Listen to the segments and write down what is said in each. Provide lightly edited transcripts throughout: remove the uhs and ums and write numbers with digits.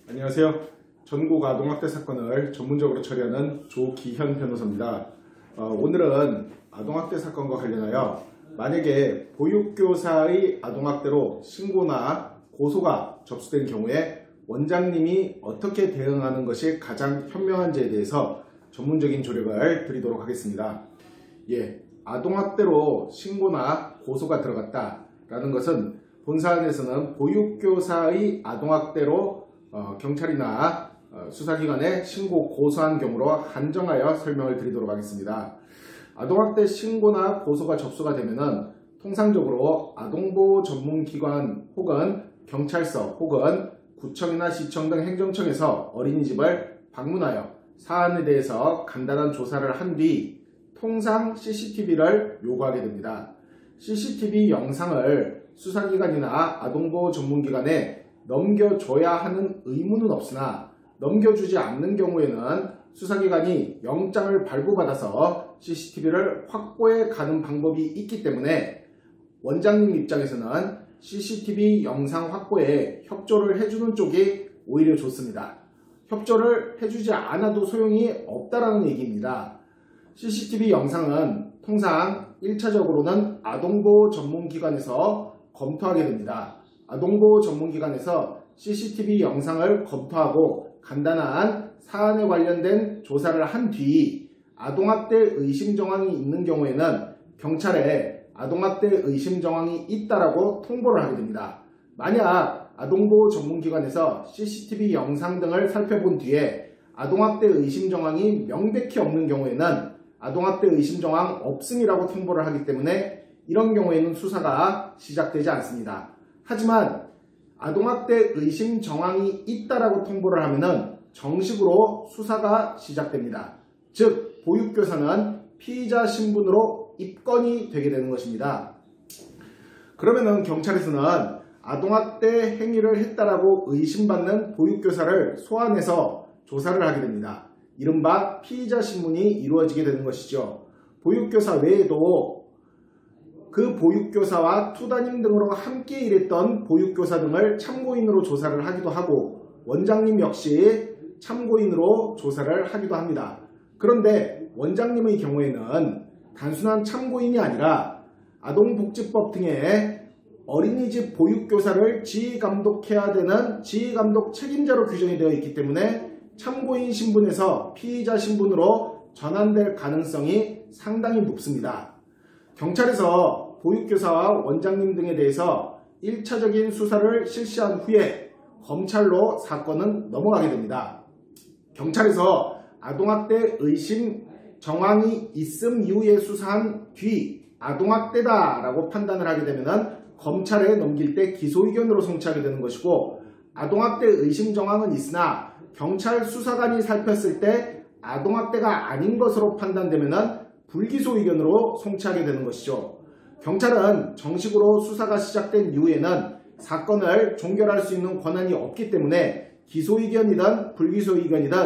안녕하세요. 전국 아동학대 사건을 전문적으로 처리하는 조기현 변호사입니다. 오늘은 아동학대 사건과 관련하여 만약에 보육교사의 아동학대로 신고나 고소가 접수된 경우에 원장님이 어떻게 대응하는 것이 가장 현명한지에 대해서 전문적인 조력을 드리도록 하겠습니다. 아동학대로 신고나 고소가 들어갔다라는 것은 본 사안에서는 보육교사의 아동학대로 경찰이나 수사기관에 신고 고소한 경우로 한정하여 설명을 드리도록 하겠습니다. 아동학대 신고나 고소가 접수가 되면은 통상적으로 아동보호 전문기관 혹은 경찰서 혹은 구청이나 시청 등 행정청에서 어린이집을 방문하여 사안에 대해서 간단한 조사를 한 뒤 통상 CCTV를 요구하게 됩니다. CCTV 영상을 수사기관이나 아동보호 전문기관에 넘겨줘야 하는 의무는 없으나 넘겨주지 않는 경우에는 수사기관이 영장을 발부받아서 CCTV를 확보해 가는 방법이 있기 때문에 원장님 입장에서는 CCTV 영상 확보에 협조를 해주는 쪽이 오히려 좋습니다. 협조를 해주지 않아도 소용이 없다라는 얘기입니다. CCTV 영상은 통상 1차적으로는 아동보호 전문기관에서 검토하게 됩니다. 아동보호 전문기관에서 CCTV 영상을 검토하고 간단한 사안에 관련된 조사를 한 뒤 아동학대 의심 정황이 있는 경우에는 경찰에 아동학대 의심 정황이 있다라고 통보를 하게 됩니다. 만약 아동보호 전문기관에서 CCTV 영상 등을 살펴본 뒤에 아동학대 의심 정황이 명백히 없는 경우에는 아동학대 의심 정황 없음이라고 통보를 하기 때문에 이런 경우에는 수사가 시작되지 않습니다. 하지만 아동학대 의심 정황이 있다라고 통보를 하면은 정식으로 수사가 시작됩니다. 즉 보육교사는 피의자 신분으로 입건이 되게 되는 것입니다. 그러면은 경찰에서는 아동학대 행위를 했다라고 의심받는 보육교사를 소환해서 조사를 하게 됩니다. 이른바 피의자 신문이 이루어지게 되는 것이죠. 보육교사 외에도 그 보육교사와 투담임 등으로 함께 일했던 보육교사 등을 참고인으로 조사를 하기도 하고 원장님 역시 참고인으로 조사를 하기도 합니다. 그런데 원장님의 경우에는 단순한 참고인이 아니라 아동복지법 등의 어린이집 보육교사를 지휘감독해야 되는 지휘감독 책임자로 규정이 되어 있기 때문에 참고인 신분에서 피의자 신분으로 전환될 가능성이 상당히 높습니다. 경찰에서 보육교사와 원장님 등에 대해서 1차적인 수사를 실시한 후에 검찰로 사건은 넘어가게 됩니다. 경찰에서 아동학대 의심 정황이 있음 이후에 수사한 뒤 아동학대다라고 판단을 하게 되면 검찰에 넘길 때 기소의견으로 송치하게 되는 것이고 아동학대 의심 정황은 있으나 경찰 수사관이 살폈을 때 아동학대가 아닌 것으로 판단되면 불기소 의견으로 송치하게 되는 것이죠. 경찰은 정식으로 수사가 시작된 이후에는 사건을 종결할 수 있는 권한이 없기 때문에 기소 의견이든 불기소 의견이든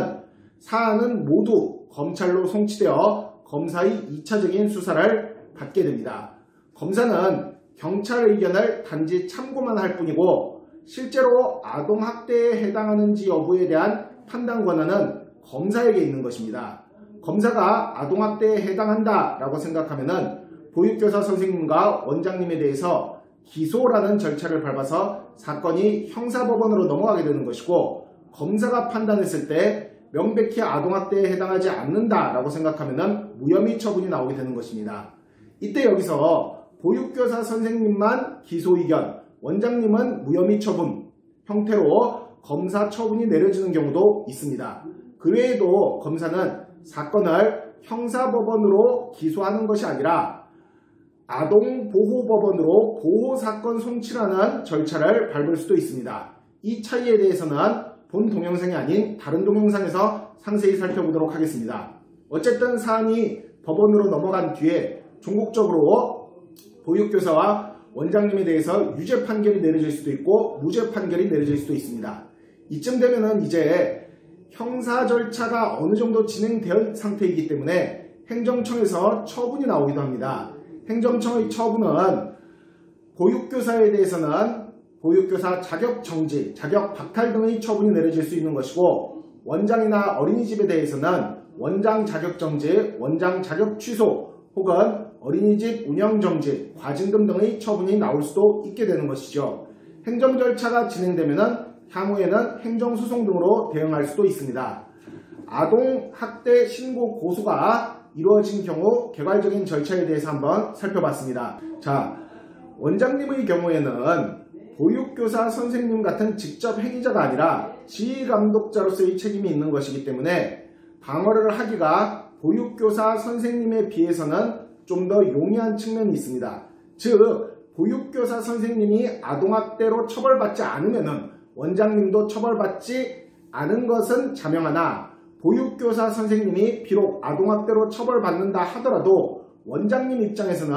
사안은 모두 검찰로 송치되어 검사의 2차적인 수사를 받게 됩니다. 검사는 경찰 의견을 단지 참고만 할 뿐이고 실제로 아동학대에 해당하는지 여부에 대한 판단 권한은 검사에게 있는 것입니다. 검사가 아동학대에 해당한다라고 생각하면은 보육교사 선생님과 원장님에 대해서 기소라는 절차를 밟아서 사건이 형사법원으로 넘어가게 되는 것이고 검사가 판단했을 때 명백히 아동학대에 해당하지 않는다라고 생각하면은 무혐의 처분이 나오게 되는 것입니다. 이때 여기서 보육교사 선생님만 기소 의견, 원장님은 무혐의 처분 형태로 검사 처분이 내려지는 경우도 있습니다. 그 외에도 검사는 사건을 형사법원으로 기소하는 것이 아니라 아동보호법원으로 보호사건 송치라는 절차를 밟을 수도 있습니다. 이 차이에 대해서는 본 동영상이 아닌 다른 동영상에서 상세히 살펴보도록 하겠습니다. 어쨌든 사안이 법원으로 넘어간 뒤에 종국적으로 보육교사와 원장님에 대해서 유죄 판결이 내려질 수도 있고 무죄 판결이 내려질 수도 있습니다. 이쯤 되면은 이제 형사 절차가 어느 정도 진행되어 상태이기 때문에 행정청에서 처분이 나오기도 합니다. 행정청의 처분은 보육교사에 대해서는 보육교사 자격 정지, 자격 박탈 등의 처분이 내려질 수 있는 것이고, 원장이나 어린이집에 대해서는 원장 자격 정지, 원장 자격 취소 혹은 어린이집 운영 정지, 과징금 등의 처분이 나올 수도 있게 되는 것이죠. 행정 절차가 진행되면 향후에는 행정소송 등으로 대응할 수도 있습니다. 아동학대 신고 고소가 이루어진 경우 개괄적인 절차에 대해서 한번 살펴봤습니다. 자, 원장님의 경우에는 보육교사 선생님 같은 직접 행위자가 아니라 지휘감독자로서의 책임이 있는 것이기 때문에 방어를 하기가 보육교사 선생님에 비해서는 좀 더 용이한 측면이 있습니다. 즉, 보육교사 선생님이 아동학대로 처벌받지 않으면 원장님도 처벌받지 않은 것은 자명하나, 보육교사 선생님이 비록 아동학대로 처벌받는다 하더라도 원장님 입장에서는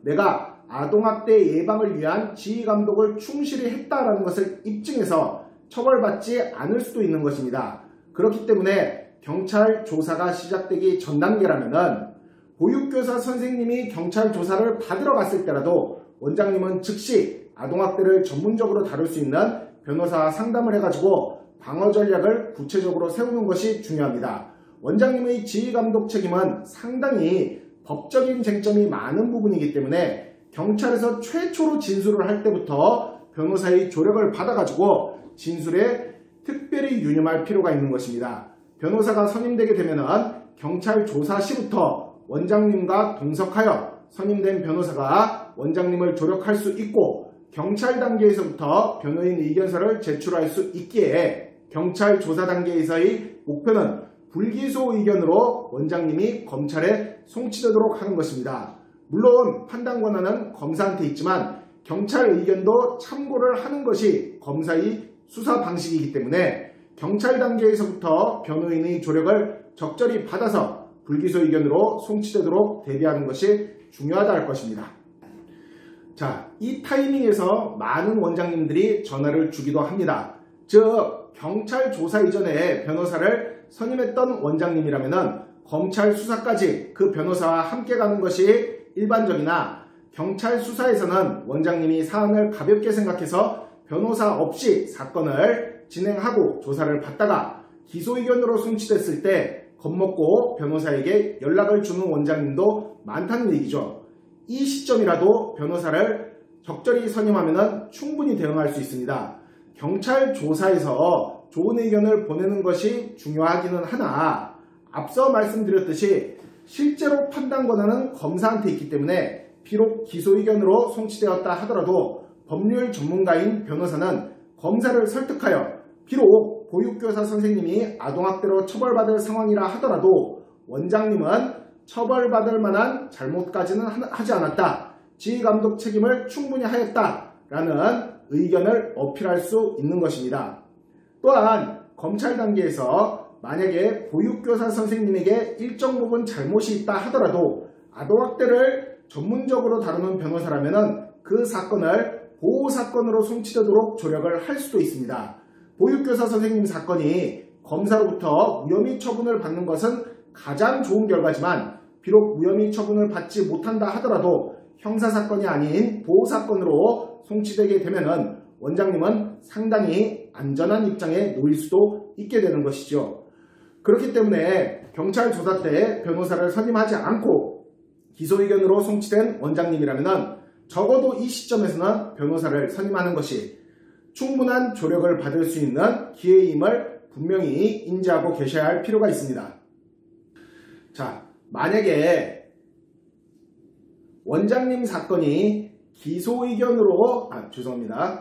내가 아동학대 예방을 위한 지휘감독을 충실히 했다라는 것을 입증해서 처벌받지 않을 수도 있는 것입니다. 그렇기 때문에 경찰 조사가 시작되기 전 단계라면 보육교사 선생님이 경찰 조사를 받으러 갔을 때라도 원장님은 즉시 아동학대를 전문적으로 다룰 수 있는 변호사와 상담을 해가지고 방어 전략을 구체적으로 세우는 것이 중요합니다. 원장님의 지휘감독 책임은 상당히 법적인 쟁점이 많은 부분이기 때문에 경찰에서 최초로 진술을 할 때부터 변호사의 조력을 받아가지고 진술에 특별히 유념할 필요가 있는 것입니다. 변호사가 선임되게 되면 경찰 조사 시부터 원장님과 동석하여 선임된 변호사가 원장님을 조력할 수 있고, 경찰 단계에서부터 변호인 의견서를 제출할 수 있기에 경찰 조사 단계에서의 목표는 불기소 의견으로 원장님이 검찰에 송치되도록 하는 것입니다. 물론 판단 권한은 검사한테 있지만 경찰 의견도 참고를 하는 것이 검사의 수사 방식이기 때문에 경찰 단계에서부터 변호인의 조력을 적절히 받아서 불기소 의견으로 송치되도록 대비하는 것이 중요하다 할 것입니다. 자, 이 타이밍에서 많은 원장님들이 전화를 주기도 합니다. 즉, 경찰 조사 이전에 변호사를 선임했던 원장님이라면 검찰 수사까지 그 변호사와 함께 가는 것이 일반적이나, 경찰 수사에서는 원장님이 사안을 가볍게 생각해서 변호사 없이 사건을 진행하고 조사를 받다가 기소 의견으로 송치됐을 때 겁먹고 변호사에게 연락을 주는 원장님도 많다는 얘기죠. 이 시점이라도 변호사를 적절히 선임하면 충분히 대응할 수 있습니다. 경찰 조사에서 좋은 의견을 보내는 것이 중요하기는 하나, 앞서 말씀드렸듯이 실제로 판단 권한은 검사한테 있기 때문에 비록 기소 의견으로 송치되었다 하더라도 법률 전문가인 변호사는 검사를 설득하여 비록 보육교사 선생님이 아동학대로 처벌받을 상황이라 하더라도 원장님은 처벌받을 만한 잘못까지는 하지 않았다, 지휘감독 책임을 충분히 하였다라는 의견을 어필할 수 있는 것입니다. 또한 검찰 단계에서 만약에 보육교사 선생님에게 일정 부분 잘못이 있다 하더라도 아동학대를 전문적으로 다루는 변호사라면 그 사건을 보호사건으로 송치되도록 조력을 할 수도 있습니다. 보육교사 선생님 사건이 검사로부터 무혐의 처분을 받는 것은 가장 좋은 결과지만, 비록 무혐의 처분을 받지 못한다 하더라도 형사사건이 아닌 보호사건으로 송치되게 되면 원장님은 상당히 안전한 입장에 놓일 수도 있게 되는 것이죠. 그렇기 때문에 경찰 조사 때 변호사를 선임하지 않고 기소 의견으로 송치된 원장님이라면 적어도 이 시점에서는 변호사를 선임하는 것이 충분한 조력을 받을 수 있는 기회임을 분명히 인지하고 계셔야 할 필요가 있습니다. 자, 만약에 원장님 사건이 기소 의견으로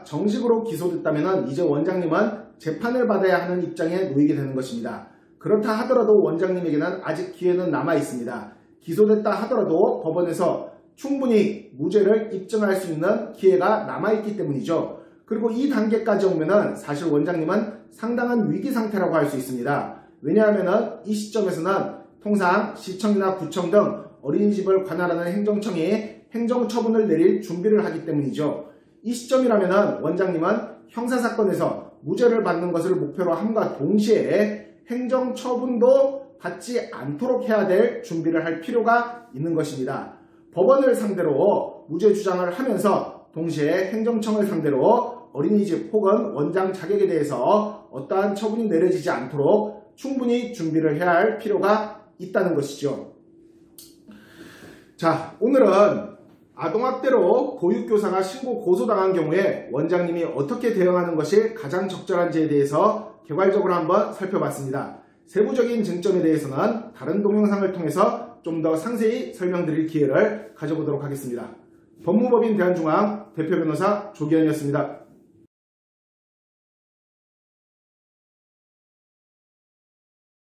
정식으로 기소됐다면 이제 원장님은 재판을 받아야 하는 입장에 놓이게 되는 것입니다. 그렇다 하더라도 원장님에게는 아직 기회는 남아 있습니다. 기소됐다 하더라도 법원에서 충분히 무죄를 입증할 수 있는 기회가 남아있기 때문이죠. 그리고 이 단계까지 오면은 사실 원장님은 상당한 위기 상태라고 할 수 있습니다. 왜냐하면은 이 시점에서는 통상 시청이나 구청 등 어린이집을 관할하는 행정청이 행정처분을 내릴 준비를 하기 때문이죠. 이 시점이라면은 원장님은 형사사건에서 무죄를 받는 것을 목표로 함과 동시에 행정처분도 받지 않도록 해야 될 준비를 할 필요가 있는 것입니다. 법원을 상대로 무죄 주장을 하면서 동시에 행정청을 상대로 어린이집 혹은 원장 자격에 대해서 어떠한 처분이 내려지지 않도록 충분히 준비를 해야 할 필요가 있다는 것이죠. 자, 오늘은 아동학대로 보육교사가 신고 고소당한 경우에 원장님이 어떻게 대응하는 것이 가장 적절한지에 대해서 개괄적으로 한번 살펴봤습니다. 세부적인 쟁점에 대해서는 다른 동영상을 통해서 좀 더 상세히 설명드릴 기회를 가져보도록 하겠습니다. 법무법인 대한중앙 대표 변호사 조기현이었습니다.